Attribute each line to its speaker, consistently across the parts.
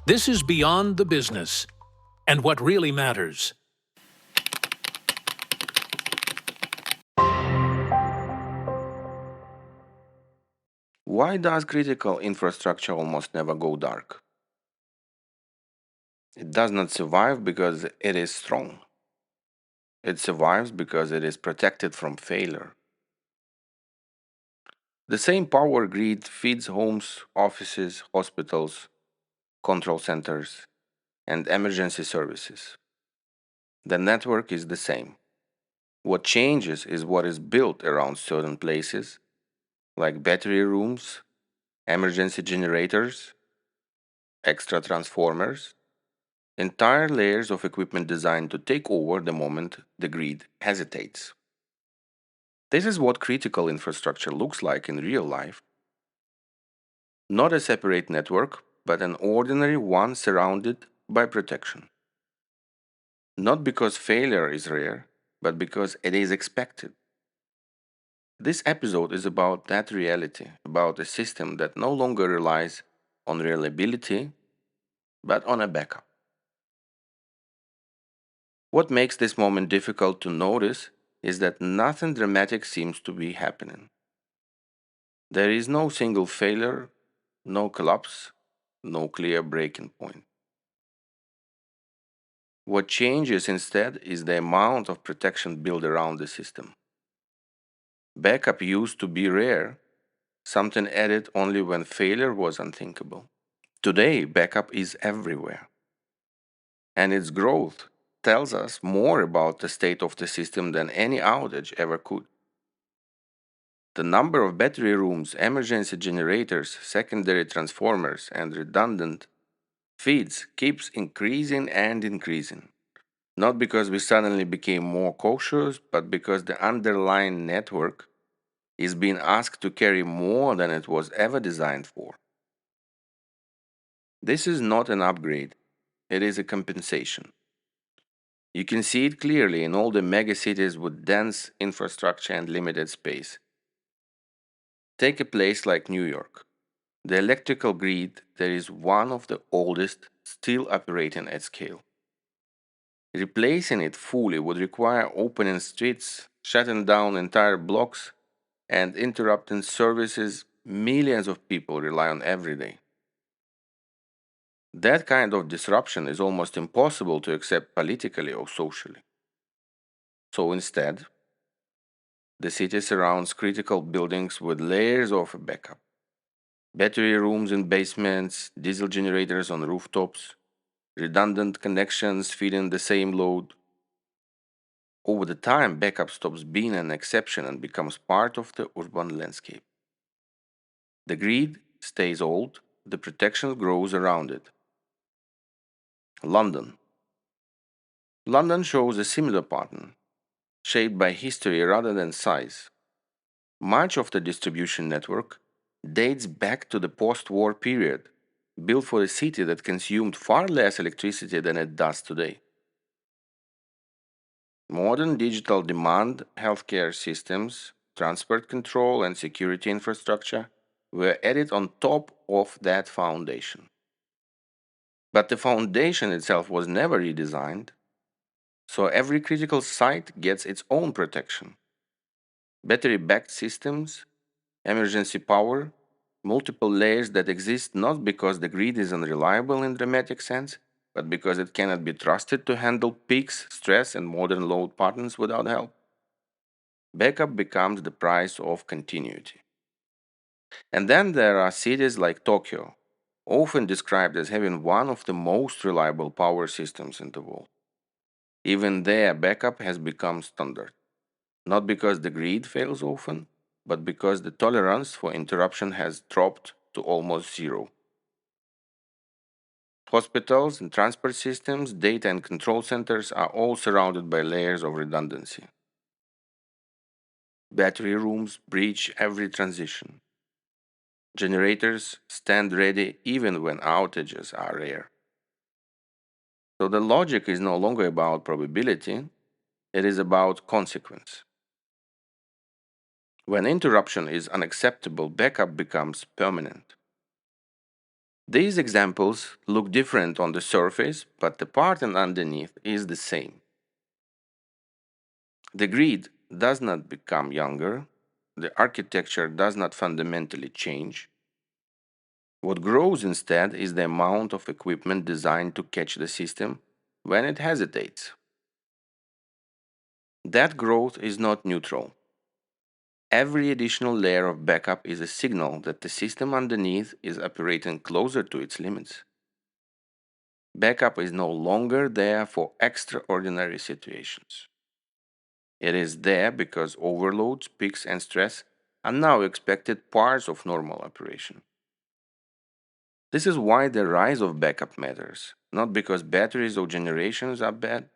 Speaker 1: This is beyond the business and what really matters.
Speaker 2: Why does critical infrastructure almost never go dark? It does not survive because it is strong. It survives because it is protected from failure. The same power grid feeds homes, offices, hospitals, control centers, and emergency services. The network is the same. What changes is what is built around certain places, like battery rooms, emergency generators, extra transformers, entire layers of equipment designed to take over the moment the grid hesitates. This is what critical infrastructure looks like in real life. Not a separate network, but an ordinary one surrounded by protection. Not because failure is rare, but because it is expected. This episode is about that reality, about a system that no longer relies on reliability, but on a backup. What makes this moment difficult to notice is that nothing dramatic seems to be happening. There is no single failure, no collapse, no clear breaking point. What changes instead is the amount of protection built around the system. Backup used to be rare, something added only when failure was unthinkable. Today, backup is everywhere, and its growth tells us more about the state of the system than any outage ever could. The number of battery rooms, emergency generators, secondary transformers, and redundant feeds keeps increasing and increasing. Not because we suddenly became more cautious, but because the underlying network is being asked to carry more than it was ever designed for. This is not an upgrade, it is a compensation. You can see it clearly in all the megacities with dense infrastructure and limited space. Take a place like New York. The electrical grid there is one of the oldest still operating at scale. Replacing it fully would require opening streets, shutting down entire blocks, and interrupting services millions of people rely on every day. That kind of disruption is almost impossible to accept politically or socially. So instead, the city surrounds critical buildings with layers of backup. Battery rooms in basements, diesel generators on rooftops, redundant connections feeding the same load. Over the time, backup stops being an exception and becomes part of the urban landscape. The grid stays old, the protection grows around it. London. London shows a similar pattern, shaped by history rather than size. Much of the distribution network dates back to the post war period, built for a city that consumed far less electricity than it does today. Modern digital demand, healthcare systems, transport control, and security infrastructure were added on top of that foundation. But the foundation itself was never redesigned, so every critical site gets its own protection. Battery backed systems, emergency power, multiple layers that exist not because the grid is unreliable in dramatic sense, but because it cannot be trusted to handle peaks, stress, and modern load patterns without help. Backup becomes the price of continuity. And then there are cities like Tokyo, often described as having one of the most reliable power systems in the world. Even there, backup has become standard, not because the grid fails often, but because the tolerance for interruption has dropped to almost zero. Hospitals and transport systems, data and control centers are all surrounded by layers of redundancy. Battery rooms breach every transition. Generators stand ready even when outages are rare. So the logic is no longer about probability, it is about consequence. When interruption is unacceptable, backup becomes permanent. These examples look different on the surface, but the pattern underneath is the same. The grid does not become younger, the architecture does not fundamentally change. What grows instead is the amount of equipment designed to catch the system when it hesitates. That growth is not neutral. Every additional layer of backup is a signal that the system underneath is operating closer to its limits. Backup is no longer there for extraordinary situations. It is there because overloads, peaks, and stress are now expected parts of normal operation. This is why the rise of backup matters, not because batteries or generations are bad.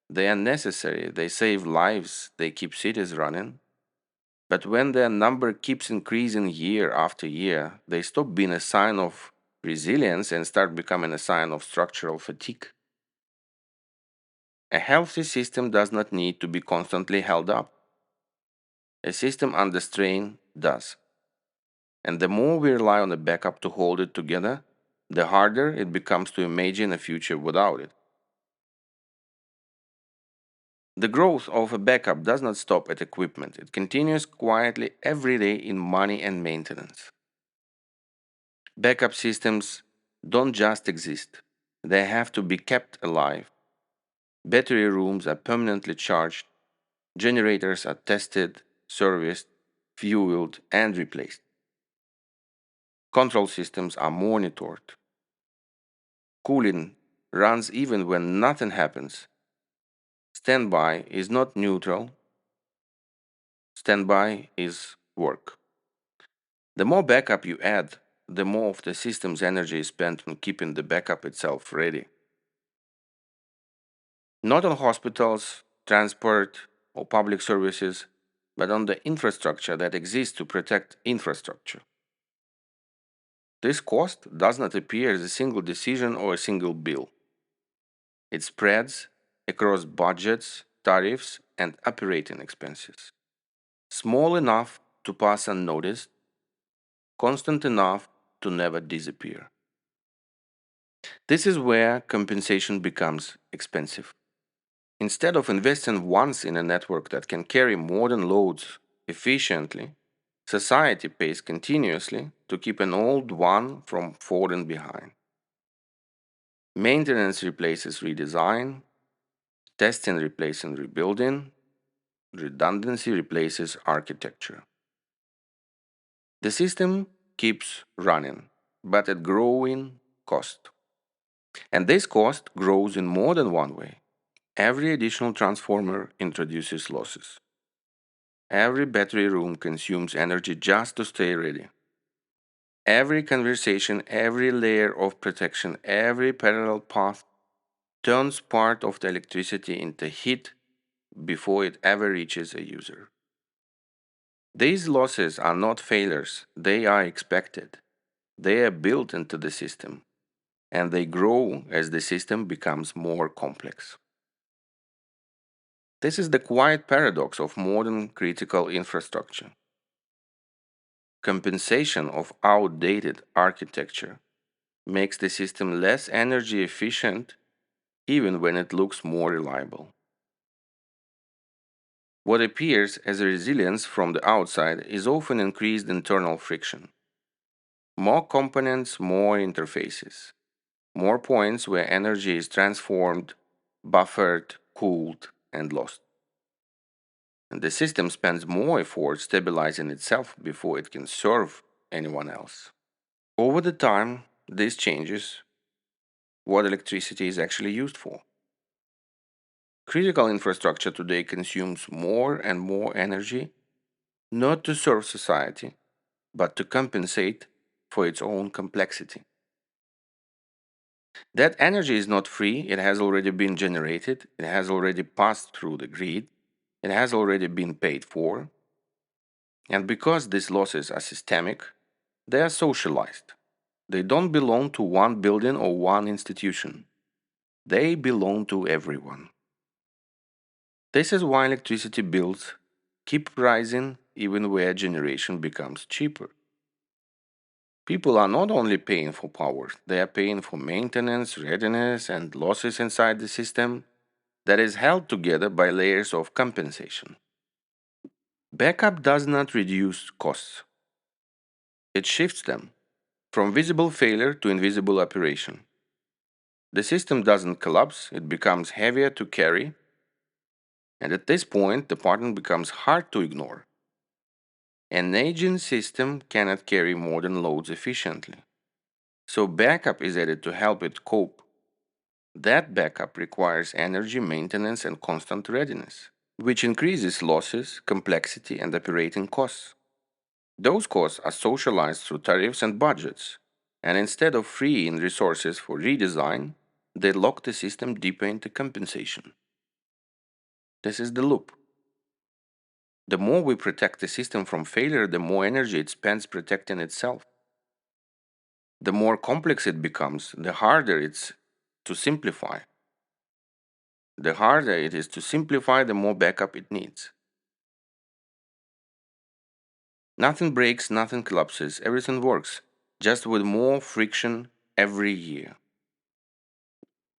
Speaker 2: They are necessary, they save lives, they keep cities running. But when their number keeps increasing year after year, they stop being a sign of resilience and start becoming a sign of structural fatigue. A healthy system does not need to be constantly held up. A system under strain does. And the more we rely on a backup to hold it together, the harder it becomes to imagine a future without it. The growth of a backup does not stop at equipment, it continues quietly every day in money and maintenance. Backup systems don't just exist, they have to be kept alive. Battery rooms are permanently charged, generators are tested, serviced, fueled, and replaced. Control systems are monitored. Cooling runs even when nothing happens. Standby is not neutral, standby is work. The more backup you add, the more of the system's energy is spent on keeping the backup itself ready. Not on hospitals, transport, or public services, but on the infrastructure that exists to protect infrastructure. This cost does not appear as a single decision or a single bill. It spreads across budgets, tariffs, and operating expenses. Small enough to pass unnoticed, constant enough to never disappear. This is where compensation becomes expensive. Instead of investing once in a network that can carry modern loads efficiently, society pays continuously to keep an old one from falling behind. Maintenance replaces redesign, testing replaces rebuilding, redundancy replaces architecture. The system keeps running, but at growing cost. And this cost grows in more than one way. Every additional transformer introduces losses. Every battery room consumes energy just to stay ready. Every conversation, every layer of protection, every parallel path turns part of the electricity into heat before it ever reaches a user. These losses are not failures, they are expected. They are built into the system, and they grow as the system becomes more complex. This is the quiet paradox of modern critical infrastructure. Compensation of outdated architecture makes the system less energy efficient even when it looks more reliable. What appears as a resilience from the outside is often increased internal friction. More components, more interfaces, more points where energy is transformed, buffered, cooled, and lost. And the system spends more effort stabilizing itself before it can serve anyone else. Over the time, this changes what electricity is actually used for. Critical infrastructure today consumes more and more energy not to serve society, but to compensate for its own complexity. That energy is not free, it has already been generated, it has already passed through the grid, it has already been paid for, and because these losses are systemic, they are socialized. They don't belong to one building or one institution. They belong to everyone. This is why electricity bills keep rising even where generation becomes cheaper. People are not only paying for power, they are paying for maintenance, readiness, and losses inside the system that is held together by layers of compensation. Backup does not reduce costs, it shifts them from visible failure to invisible operation. The system doesn't collapse, it becomes heavier to carry, and at this point, the pattern becomes hard to ignore. An aging system cannot carry modern loads efficiently, so backup is added to help it cope. That backup requires energy, maintenance, and constant readiness, which increases losses, complexity, and operating costs. Those costs are socialized through tariffs and budgets, and instead of freeing resources for redesign, they lock the system deeper into compensation. This is the loop. The more we protect the system from failure, the more energy it spends protecting itself. The more complex it becomes, the harder it's to simplify. The harder it is to simplify, the more backup it needs. Nothing breaks, nothing collapses, everything works, just with more friction every year.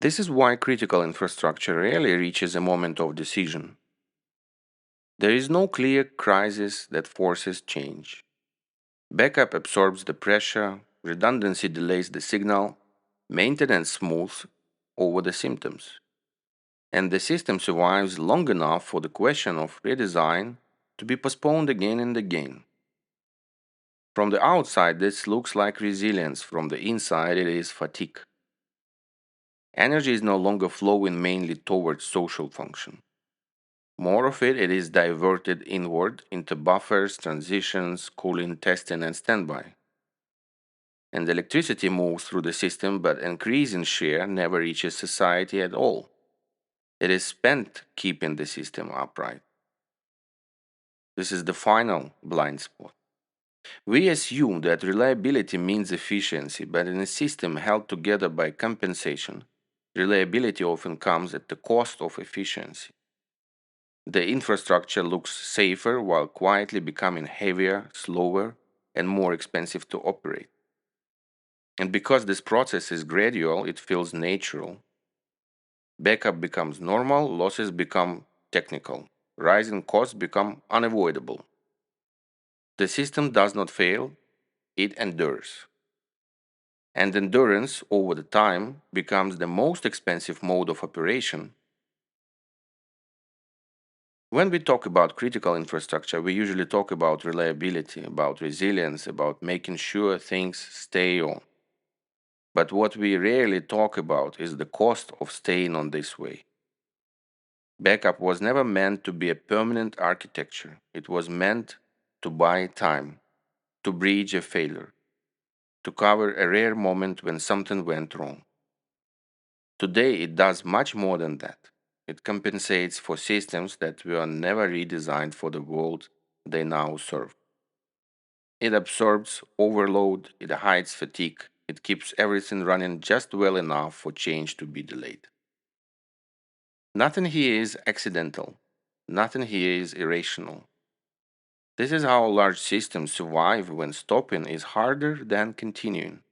Speaker 2: This is why critical infrastructure rarely reaches a moment of decision. There is no clear crisis that forces change. Backup absorbs the pressure, redundancy delays the signal, maintenance smooths over the symptoms. And the system survives long enough for the question of redesign to be postponed again and again. From the outside, this looks like resilience. From the inside, it is fatigue. Energy is no longer flowing mainly towards social function. More of it is diverted inward into buffers, transitions, cooling, testing, and standby. And electricity moves through the system, but increasing share never reaches society at all. It is spent keeping the system upright. This is the final blind spot. We assume that reliability means efficiency, but in a system held together by compensation, reliability often comes at the cost of efficiency. The infrastructure looks safer while quietly becoming heavier, slower, and more expensive to operate. And because this process is gradual, it feels natural. Backup becomes normal, losses become technical, rising costs become unavoidable. The system does not fail, it endures. And endurance over the time becomes the most expensive mode of operation. When we talk about critical infrastructure, we usually talk about reliability, about resilience, about making sure things stay on. But what we rarely talk about is the cost of staying on this way. Backup was never meant to be a permanent architecture. It was meant to buy time, to bridge a failure, to cover a rare moment when something went wrong. Today, it does much more than that. It compensates for systems that were never redesigned for the world they now serve. It absorbs overload, it hides fatigue, it keeps everything running just well enough for change to be delayed. Nothing here is accidental, nothing here is irrational. This is how large systems survive when stopping is harder than continuing.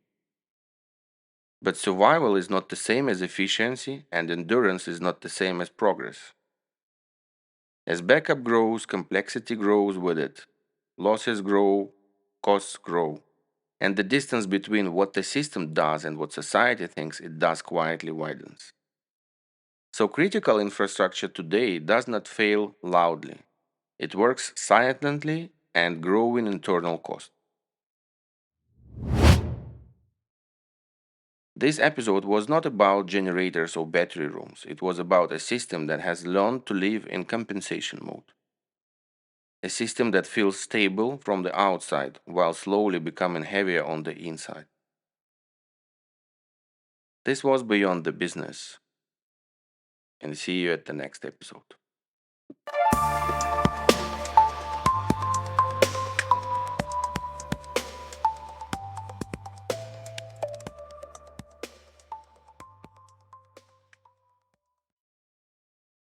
Speaker 2: But survival is not the same as efficiency, and endurance is not the same as progress. As backup grows, complexity grows with it. Losses grow, costs grow. And the distance between what the system does and what society thinks it does quietly widens. So critical infrastructure today does not fail loudly. It works silently and growing internal cost. This episode was not about generators or battery rooms. It was about a system that has learned to live in compensation mode. A system that feels stable from the outside while slowly becoming heavier on the inside. This was Beyond the Business, and see you at the next episode.